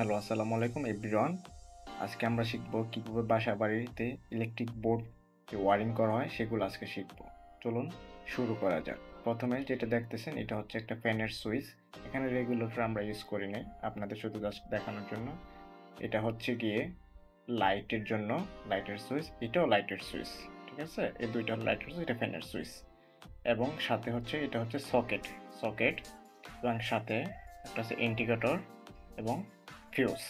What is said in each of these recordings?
Hello, আসসালামু আলাইকুম everyone. আজকে আমরা শিখব কিভাবে বাসা বাড়িতে ইলেকট্রিক বোর্ড যে ওয়ারিং করা হয় সেগুলো আজকে শিখব। চলুন শুরু করা যাক। প্রথমে যেটা দেখতেছেন এটা হচ্ছে একটা ফ্যানের সুইচ। এখানে রেগুলেটর আমরা ইউজ করি নাই, আপনাদের শুধু জাস্ট দেখানোর জন্য। এটা হচ্ছে গিয়ে লাইটের জন্য লাইটের সুইচ, এটাও লাইটের সুইচ। ঠিক আছে, এই দুইটা লাইটের সুইচ, এটা ফ্যানের সুইচ। এবং সাথে হচ্ছে এটা হচ্ছে সকেট সকেট এবং সাথে একটা হচ্ছে ইন্ডিকেটর এবং ফিউজ।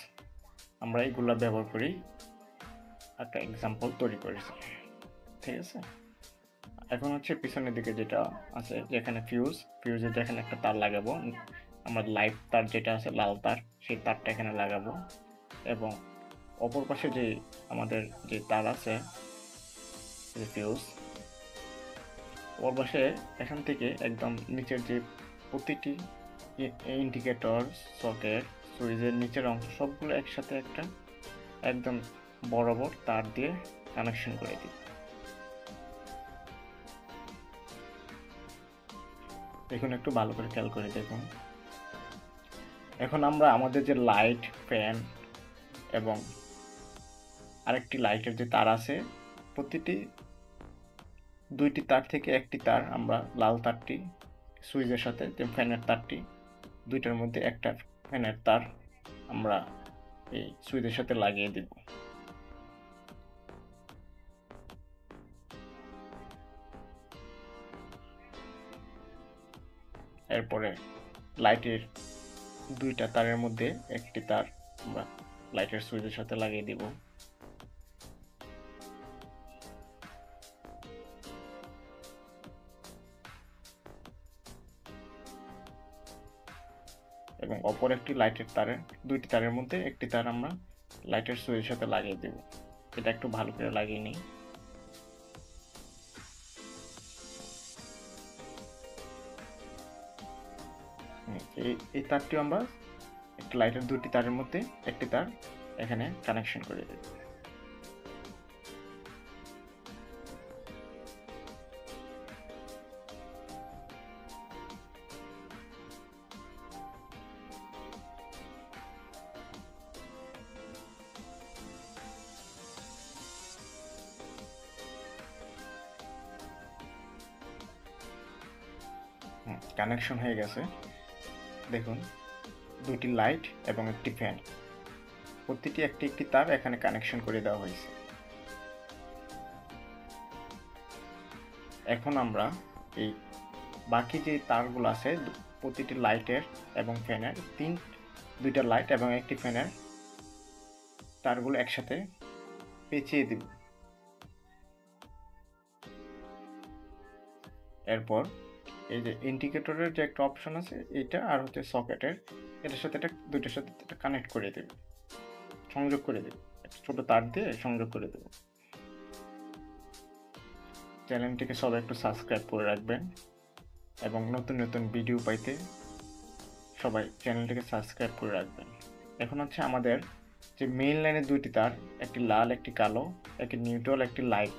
আমরা এগুলা ব্যবহার করি, একটা এক্সাম্পল তৈরি করেছি। ঠিক আছে, এখন হচ্ছে পিছনের দিকে যেটা আছে যেখানে ফিউজের যেখানে একটা তার লাগাবো, আমরা লাইট তার যেটা আছে লাল তার, সেই তারটা এখানে লাগাবো। এবং অপর পাশে যে আমাদের যে তার আছে যে ফিউজ, ওর পাশে এখান থেকে একদম নিচের যে প্রতিটি ইন্ডিকেটর, সকেট, সুইচের নিচের অংশ সবগুলো একসাথে একটা একদম বরাবর তার দিয়ে কানেকশন করে দিই। দেখুন, একটু ভালো করে খেয়াল করে দেখুন। এখন আমরা আমাদের যে লাইট, ফ্যান এবং আরেকটি লাইটের যে তার আছে, প্রতিটি দুইটি তার থেকে একটি তার আমরা লাল তারটি সুইচের সাথে, যে ফ্যানের তারটি দুইটার মধ্যে একটা ফ্যানের তার আমরা এই সুইচের সাথে লাগিয়ে দেব। এরপরে লাইটের দুইটা তারের মধ্যে একটি তার আমরা লাইটের সুইচের সাথে লাগিয়ে দিব। এবং অপর একটি লাইটের তারের দুইটি তারের মধ্যে একটি তার আমরা লাইটের সুইচের সাথে লাগিয়ে দেব। এটা একটু ভালো করে লাগিয়ে নিই। এই তারটি আমরা একটি লাইটের দুটি তারের মধ্যে একটি তার এখানে কানেকশন করে দেব। কানেকশন হয়ে গেছে। দেখুন, দুটি লাইট এবং একটি ফ্যান, প্রতিটি একটি একটি তার এখানে কানেকশন করে দেওয়া হয়েছে। এখন আমরা এই বাকি যে তারগুলো আছে প্রতিটি লাইটের এবং ফ্যানের দুইটা লাইট এবং একটি ফ্যানের তারগুলো একসাথে পেঁচিয়ে দিব। এরপর এই যে ইন্ডিকেটরের যে একটা অপশন আছে এটা, আর হচ্ছে সকেটের, এটার সাথে এটা দুইটার সাথে এটা কানেক্ট করে দেব, সংযোগ করে দেব, একটা ছোট তার দিয়ে সংযোগ করে দেব। চ্যানেলটিকে সবাই একটু সাবস্ক্রাইব করে রাখবেন এবং নতুন নতুন ভিডিও পাইতে সবাই চ্যানেলটিকে সাবস্ক্রাইব করে রাখবেন। এখন হচ্ছে আমাদের যে মেইন লাইনের দুইটি তার, একটি লাল একটি কালো, একটি নিউট্রাল একটি লাইট,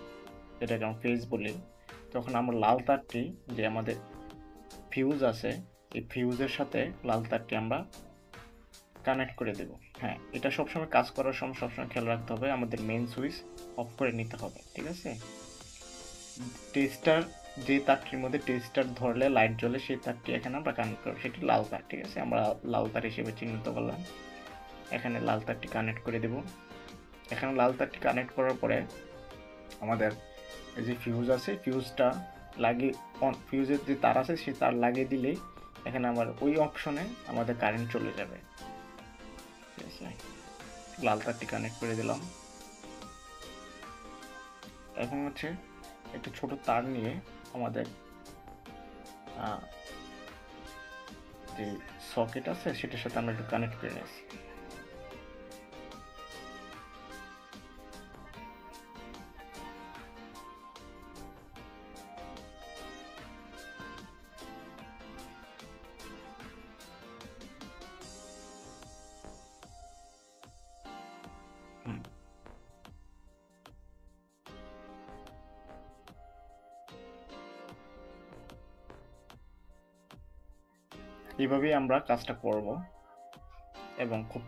যেটাকে আমরা ফেজ বলি। তখন আমরা লাল তারটি যে আমাদের ফিউজ আছে, এই ফিউজের সাথে লাল তারটি আমরা কানেক্ট করে দেব। হ্যাঁ, এটা সবসময় কাজ করার সময় সবসময় খেয়াল রাখতে হবে, আমাদের মেইন সুইচ অফ করে নিতে হবে। ঠিক আছে, টেস্টার যে তারটির মধ্যে টেস্টার ধরলে লাইট জ্বলে সেই তারটি এখানে আমরা কানেক্ট করব, সেটি লাল তার। ঠিক আছে, আমরা লাল তার হিসেবে চিহ্নিত করলাম। এখানে লাল তারটি কানেক্ট করে দেব। এখানে লাল তারটি কানেক্ট করার পরে আমাদের এই যে ফিউজ আছে, ফিউজটা লাগিয়ে ফিউজের যে তার আছে সেই তার লাগিয়ে দিলেই এখানে আমার ওই অপশনে আমাদের কারেন্ট চলে যাবে। ঠিক আছে, লাল তারটি কানেক্ট করে দিলাম। এখন হচ্ছে একটা ছোট তার নিয়ে আমাদের যে সকেট আছে সেটার সাথে আমরা একটু কানেক্ট করে নিয়েছি। এইভাবেই আমরা কাজটা করব। এবং খুব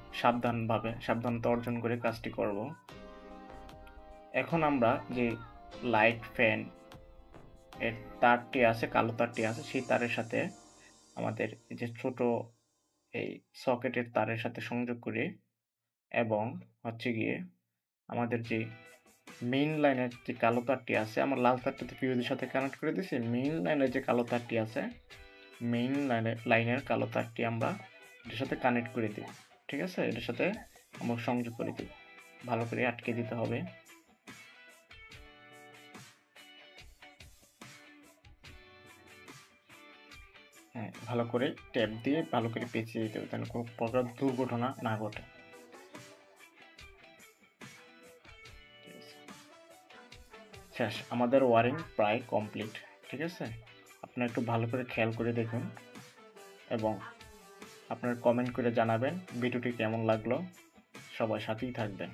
সাবধানতা অর্জন করে কাজটি করব। এখন আমরা যে লাইট ফ্যান এর তারটি আছে, কালো তারটি আছে, সেই তারের সাথে আমাদের এই যে ছোট এই সকেটের তারের সাথে সংযোগ করি এবং হচ্ছে গিয়ে আমাদের যে মেইন লাইনের যে কালো তারটি আছে, আমার লাল তারটাতে ফিউজের সাথে কানেক্ট করে দিয়েছি। মেইন লাইনের যে কালো তারটি আছে, মেইন লাইনের কালো তারটি আমরা এটার সাথে কানেক্ট করে দিই। ঠিক আছে? এটার সাথে আমরা সংযোগ করে দিই। ভালো করে আটকে দিতে হবে। হ্যাঁ, ভালো করে ট্যাপ দিয়ে ভালো করে পেঁচিয়ে দিতে হবে যেন কোনো প্রকার দুর্ঘটনা না ঘটে। শেষ, আমাদের ওয়ারিং প্রায় কমপ্লিট। ঠিক আছে? আপনারা একটু ভালো করে খেয়াল করে দেখুন এবং আপনারা কমেন্ট করে জানাবেন ভিডিওটি কেমন লাগলো। সবাই সাথেই থাকবেন।